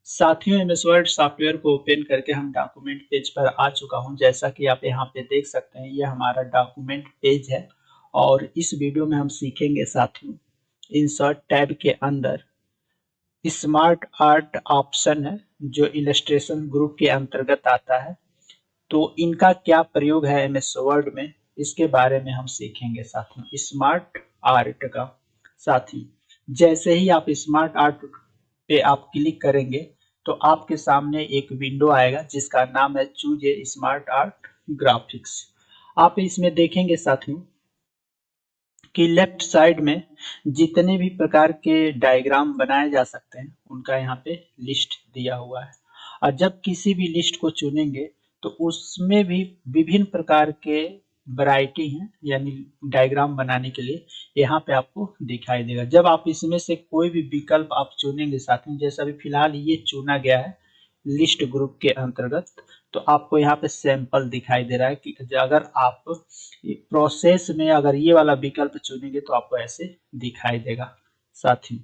साथियों, MS word software को open करके हम डॉक्यूमेंट पेज पर आ चुका हूं। जैसा कि आप यहाँ पे देख सकते हैं, ये हमारा डॉक्यूमेंट पेज है और इस वीडियो में हम सीखेंगे साथियों, इंसर्ट टैब के अंदर स्मार्ट आर्ट ऑप्शन है जो इलस्ट्रेशन ग्रुप के अंतर्गत आता है। तो इनका क्या प्रयोग है एमएस वर्ड में, इसके बारे में हम सीखेंगे साथियों। स्मार्ट आर्ट का साथियों, जैसे ही आप स्मार्ट आर्ट पे आप क्लिक करेंगे तो आपके सामने एक विंडो आएगा जिसका नाम है choose a smart art graphics. आप इसमें देखेंगे साथियों कि लेफ्ट साइड में जितने भी प्रकार के डायग्राम बनाए जा सकते हैं उनका यहाँ पे लिस्ट दिया हुआ है। और जब किसी भी लिस्ट को चुनेंगे तो उसमें भी विभिन्न प्रकार के वैरायटी हैं, यानी डायग्राम बनाने के लिए यहाँ पे आपको दिखाई देगा। जब आप इसमें से कोई भी विकल्प आप चुनेंगे साथियों, जैसा अभी फिलहाल ये चुना गया है लिस्ट ग्रुप के अंतर्गत, तो आपको यहाँ पे सैंपल दिखाई दे रहा है कि अगर आप प्रोसेस में अगर ये वाला विकल्प चुनेंगे तो आपको ऐसे दिखाई देगा साथियों।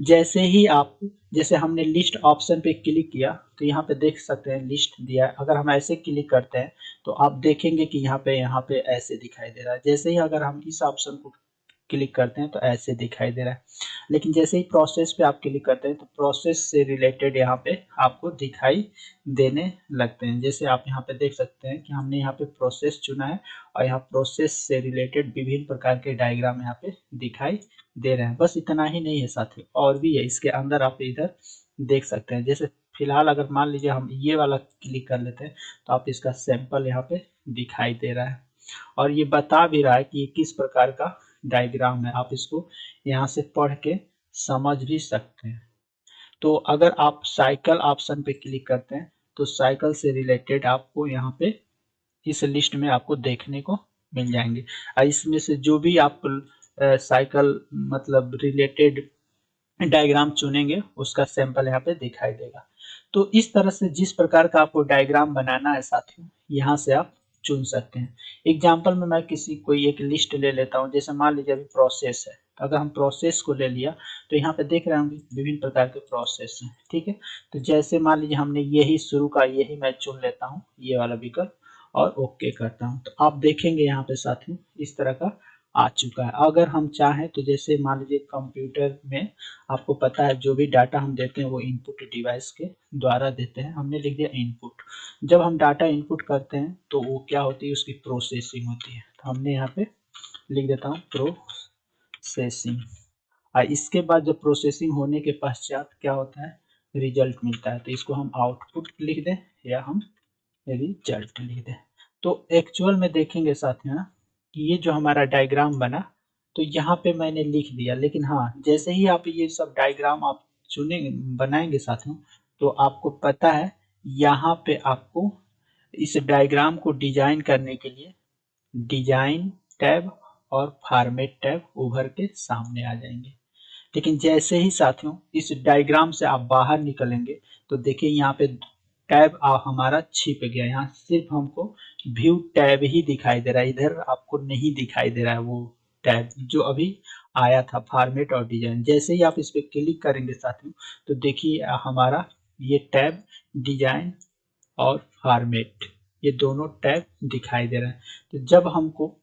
जैसे ही आप जैसे हमने लिस्ट ऑप्शन पे क्लिक किया तो यहाँ पे देख सकते हैं लिस्ट दिया है। अगर हम ऐसे क्लिक करते हैं तो आप देखेंगे कि यहाँ पे ऐसे दिखाई दे रहा है। जैसे ही अगर हम इस ऑप्शन को क्लिक करते हैं तो ऐसे दिखाई दे रहा है। लेकिन जैसे ही प्रोसेस पे आप क्लिक करते हैं तो प्रोसेस से रिलेटेड यहाँ पे आपको दिखाई देने लगते हैं। जैसे आप यहाँ पे देख सकते हैं कि हमने यहाँ पे प्रोसेस चुना है और यहाँ प्रोसेस से रिलेटेड विभिन्न प्रकार के डायग्राम यहाँ पे दिखाई दे रहे हैं। बस इतना ही नहीं है साथियों, और भी है इसके अंदर, आप इधर देख सकते हैं। जैसे फिलहाल अगर मान लीजिए हम ये वाला क्लिक कर लेते हैं तो आप इसका सैंपल यहाँ पे दिखाई दे रहा है और ये बता भी रहा है कि ये किस प्रकार का डायग्राम है। आप इसको यहाँ से पढ़ के समझ भी सकते हैं। तो अगर आप साइकिल ऑप्शन पे क्लिक करते हैं तो साइकिल से रिलेटेड आपको यहाँ पे इस लिस्ट में आपको देखने को मिल जाएंगे। और इसमें से जो भी आप साइकिल मतलब रिलेटेड डायग्राम चुनेंगे उसका सैंपल यहाँ पे दिखाई देगा। तो इस तरह से जिस प्रकार का आपको डायग्राम बनाना है साथियों, यहाँ से आप चुन सकते हैं। एग्जाम्पल में मैं किसी कोई एक लिस्ट ले लेता हूँ। जैसे मान लीजिए अभी प्रोसेस है, अगर हम प्रोसेस को ले लिया तो यहाँ पे देख रहे होंगे विभिन्न प्रकार के प्रोसेस हैं, ठीक है। तो जैसे मान लीजिए हमने यही शुरू का यही मैं चुन लेता हूँ, ये वाला विकल्प, और ओके करता हूँ तो आप देखेंगे यहाँ पे साथियों इस तरह का आ चुका है। अगर हम चाहें तो जैसे मान लीजिए कंप्यूटर में आपको पता है जो भी डाटा हम देते हैं वो इनपुट डिवाइस के द्वारा देते हैं। हमने लिख दिया इनपुट। जब हम डाटा इनपुट करते हैं तो वो क्या होती है, उसकी प्रोसेसिंग होती है। तो हमने यहाँ पे लिख देता हूँ प्रोसेसिंग। और इसके बाद जब प्रोसेसिंग होने के पश्चात क्या होता है, रिजल्ट मिलता है। तो इसको हम आउटपुट लिख दें या हम रिजल्ट लिख दें। तो एक्चुअल में देखेंगे साथियों कि ये जो हमारा डायग्राम बना तो यहाँ पे मैंने लिख दिया, लेकिन हाँ जैसे ही आप ये सब डायग्राम आप चुने बनाएंगे साथियों तो आपको पता है यहाँ पे आपको इस डायग्राम को डिजाइन करने के लिए डिजाइन टैब और फॉर्मेट टैब उभर के सामने आ जाएंगे। लेकिन जैसे ही साथियों इस डायग्राम से आप बाहर निकलेंगे तो देखिए यहाँ पे टैब हमारा छिप गया। यहाँ सिर्फ हमको व्यू टैब ही दिखाई दे रहा है, इधर आपको नहीं दिखाई दे रहा है वो टैब जो अभी आया था फॉर्मेट और डिजाइन। जैसे ही आप इस पे क्लिक करेंगे साथियों तो देखिए हमारा ये टैब डिजाइन और फॉर्मेट ये दोनों टैब दिखाई दे रहे हैं। तो जब हमको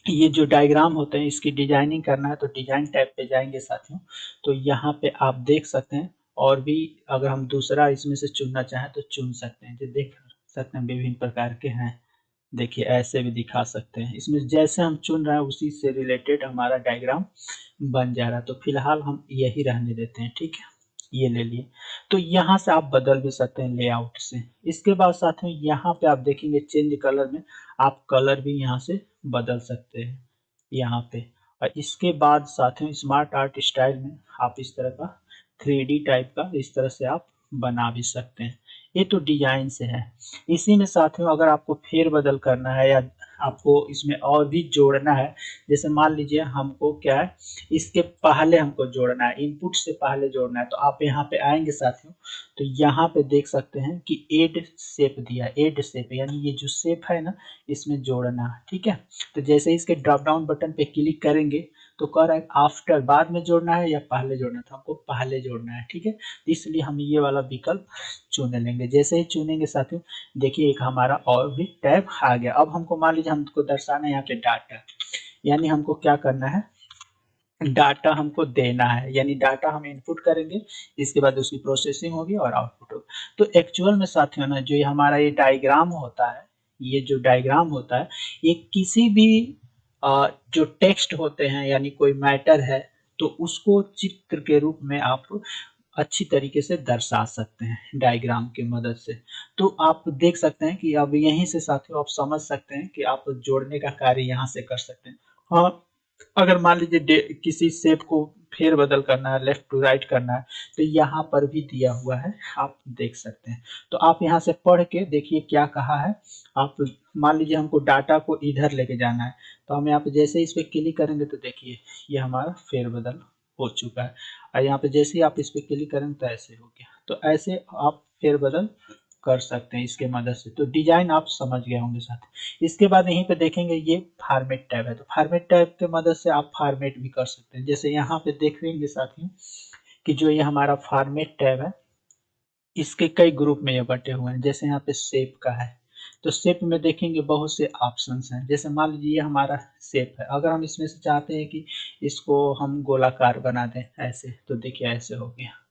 ये जो डायग्राम होते हैं इसकी डिजाइनिंग करना है तो डिजाइन टैब पे जाएंगे साथियों। तो यहाँ पे आप देख सकते हैं, और भी अगर हम दूसरा इसमें से चुनना चाहें तो चुन सकते हैं। जो देख सकते हैं विभिन्न प्रकार के हैं, देखिए ऐसे भी दिखा सकते हैं। इसमें जैसे हम चुन रहे हैं उसी से रिलेटेड हमारा डायग्राम बन जा रहा है। तो फिलहाल हम यही रहने देते हैं, ठीक है, ये ले लिए। तो यहाँ से आप बदल भी सकते हैं लेआउट से। इसके बाद साथियों यहाँ पे आप देखेंगे चेंज कलर में आप कलर भी यहाँ से बदल सकते हैं यहाँ पे। और इसके बाद साथियों स्मार्ट आर्ट स्टाइल में आप इस तरह का 3D टाइप का इस तरह से आप बना भी सकते हैं। ये तो डिजाइन से है। इसी में साथियों अगर आपको फेर बदल करना है या आपको इसमें और भी जोड़ना है, जैसे मान लीजिए हमको क्या है इसके पहले हमको जोड़ना है, इनपुट से पहले जोड़ना है, तो आप यहाँ पे आएंगे साथियों तो यहाँ पे देख सकते हैं कि एड शेप दिया, एड शेप यानी ये जो शेप है ना इसमें जोड़ना है, ठीक है। तो जैसे इसके ड्रॉप डाउन बटन पे क्लिक करेंगे तो कह रहा है आफ्टर बाद में जोड़ना है या पहले जोड़ना, तो हमको पहले जोड़ना है। ठीक है, तो इसलिए हम ये वाला विकल्प चुन लेंगे। जैसे ही चुनेंगे साथियों, देखिए एक हमारा और भी टैब आ गया। अब हमको मान लीजिए हमको दर्शाना है यहाँ पे डाटा, यानी हमको क्या करना है, डाटा हमको देना है, यानी डाटा हम इनपुट करेंगे, इसके बाद उसकी प्रोसेसिंग होगी और आउटपुट होगा। तो एक्चुअल में साथियों ना, जो ये हमारा ये डायग्राम होता है, ये जो डायग्राम होता है, ये किसी भी जो टेक्स्ट होते हैं यानी कोई मैटर है, तो उसको चित्र के रूप में आप अच्छी तरीके से दर्शा सकते हैं डायग्राम की मदद से। तो आप देख सकते हैं कि अब यहीं से साथियों आप समझ सकते हैं कि आप जोड़ने का कार्य यहाँ से कर सकते हैं। हाँ, अगर मान लीजिए किसी शेप को फेर बदल करना है, लेफ्ट टू राइट करना है, तो यहाँ पर भी दिया हुआ है, आप देख सकते हैं। तो आप यहाँ से पढ़ के देखिए क्या कहा है। आप मान लीजिए हमको डाटा को इधर लेके जाना है, तो हम यहाँ पे जैसे इस पे क्लिक करेंगे तो देखिए ये हमारा फेरबदल हो चुका है। और यहाँ पे जैसे ही आप इस पे क्लिक करेंगे तो ऐसे हो गया। तो ऐसे आप फेरबदल कर सकते हैं इसके मदद से। तो डिजाइन आप समझ गए होंगे साथ। इसके बाद यहीं पे देखेंगे ये फॉर्मेट टैब है, तो फॉर्मेट टैब के मदद से आप फॉर्मेट भी कर सकते हैं। जैसे यहाँ पे देख लेंगे साथियों कि जो ये हमारा फॉर्मेट टैब है, इसके कई ग्रुप में ये बटे हुए हैं। जैसे यहाँ पे शेप का है, तो शेप में देखेंगे बहुत से ऑप्शंस हैं। जैसे मान लीजिए ये हमारा शेप है, अगर हम इसमें से चाहते हैं कि इसको हम गोलाकार बना दें ऐसे, तो देखिए ऐसे हो गया।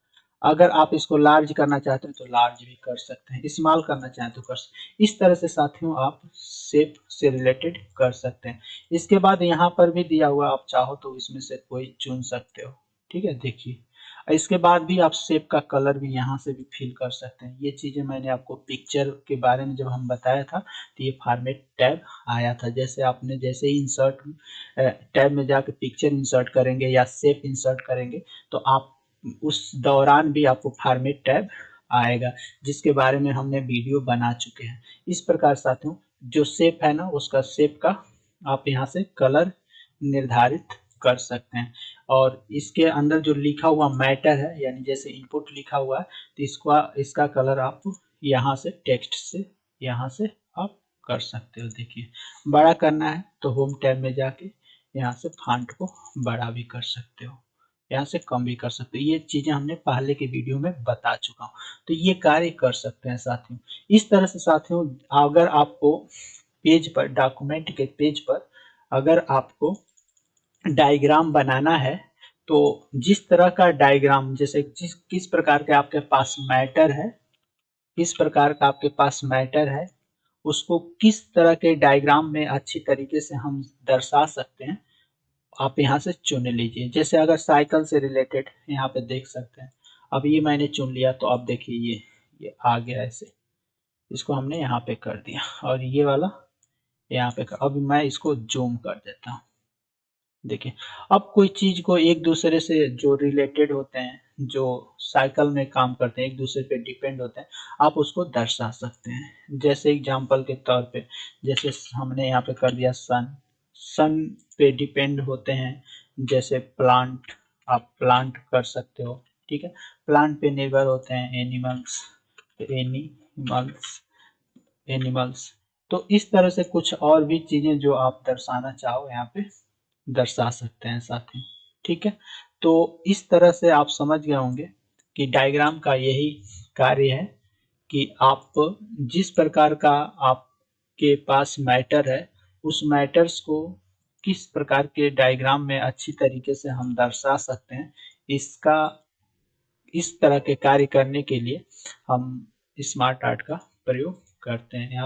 अगर आप इसको लार्ज करना चाहते हैं तो लार्ज भी कर सकते हैं, स्मॉल करना चाहें तो कर सकते हैं। इस तरह से साथियों आप शेप से रिलेटेड कर सकते हैं। इसके बाद यहाँ पर भी दिया हुआ, आप चाहो तो इसमें से कोई चुन सकते हो। ठीक है, देखिए इसके बाद भी आप शेप का कलर भी यहाँ से भी फिल कर सकते हैं। ये चीजें मैंने आपको पिक्चर के बारे में जब हम बताया था, तो ये फॉर्मेट टैब आया था। जैसे आपने जैसे ही इंसर्ट टैब में जाकर पिक्चर इंसर्ट करेंगे या शेप इंसर्ट करेंगे, तो आप उस दौरान भी आपको फॉर्मेट टैब आएगा, जिसके बारे में हमने वीडियो बना चुके हैं। इस प्रकार साथियों जो शेप है ना, उसका शेप का आप यहाँ से कलर निर्धारित कर सकते हैं। और इसके अंदर जो लिखा हुआ मैटर है, यानी जैसे इनपुट लिखा हुआ है, तो इसका कलर आप यहाँ से टेक्स्ट से यहाँ से आप कर सकते हो। देखिए बड़ा करना है तो होम टैब में जाके यहाँ से फॉन्ट को बड़ा भी कर सकते हो, यहाँ से कम भी कर सकते हो। ये चीजें हमने पहले के वीडियो में बता चुका हूँ, तो ये कार्य कर सकते हैं साथियों। इस तरह से साथियों अगर आपको पेज पर, डॉक्यूमेंट के पेज पर अगर आपको डायग्राम बनाना है, तो जिस तरह का डायग्राम, जैसे किस प्रकार के आपके पास मैटर है, किस प्रकार का आपके पास मैटर है, उसको किस तरह के डायग्राम में अच्छी तरीके से हम दर्शा सकते हैं, आप यहाँ से चुन लीजिए। जैसे अगर साइकिल से रिलेटेड यहाँ पे देख सकते हैं, अब ये मैंने चुन लिया, तो अब देखिए ये आ गया ऐसे, इसको हमने यहाँ पे कर दिया और ये वाला यहाँ पे कर। अब मैं इसको जूम कर देता हूँ। देखिए अब कोई चीज को एक दूसरे से जो रिलेटेड होते हैं, जो साइकिल में काम करते हैं, एक दूसरे पे डिपेंड होते हैं, आप उसको दर्शा सकते हैं। जैसे एग्जांपल के तौर पे, जैसे हमने यहाँ पे कर दिया सन, सन पे डिपेंड होते हैं। जैसे प्लांट, आप प्लांट कर सकते हो। ठीक है, प्लांट पे निर्भर होते हैं एनिमल्स, एनिमल्स एनिमल्स। तो इस तरह से कुछ और भी चीजें जो आप दर्शाना चाहो यहाँ पे दर्शा सकते हैं साथी। ठीक है, तो इस तरह से आप समझ गए होंगे कि डायग्राम का यही कार्य है कि आप जिस प्रकार का आपके पास मैटर है, उस मैटर्स को किस प्रकार के डायग्राम में अच्छी तरीके से हम दर्शा सकते हैं, इसका इस तरह के कार्य करने के लिए हम स्मार्ट आर्ट का प्रयोग करते हैं। यहाँ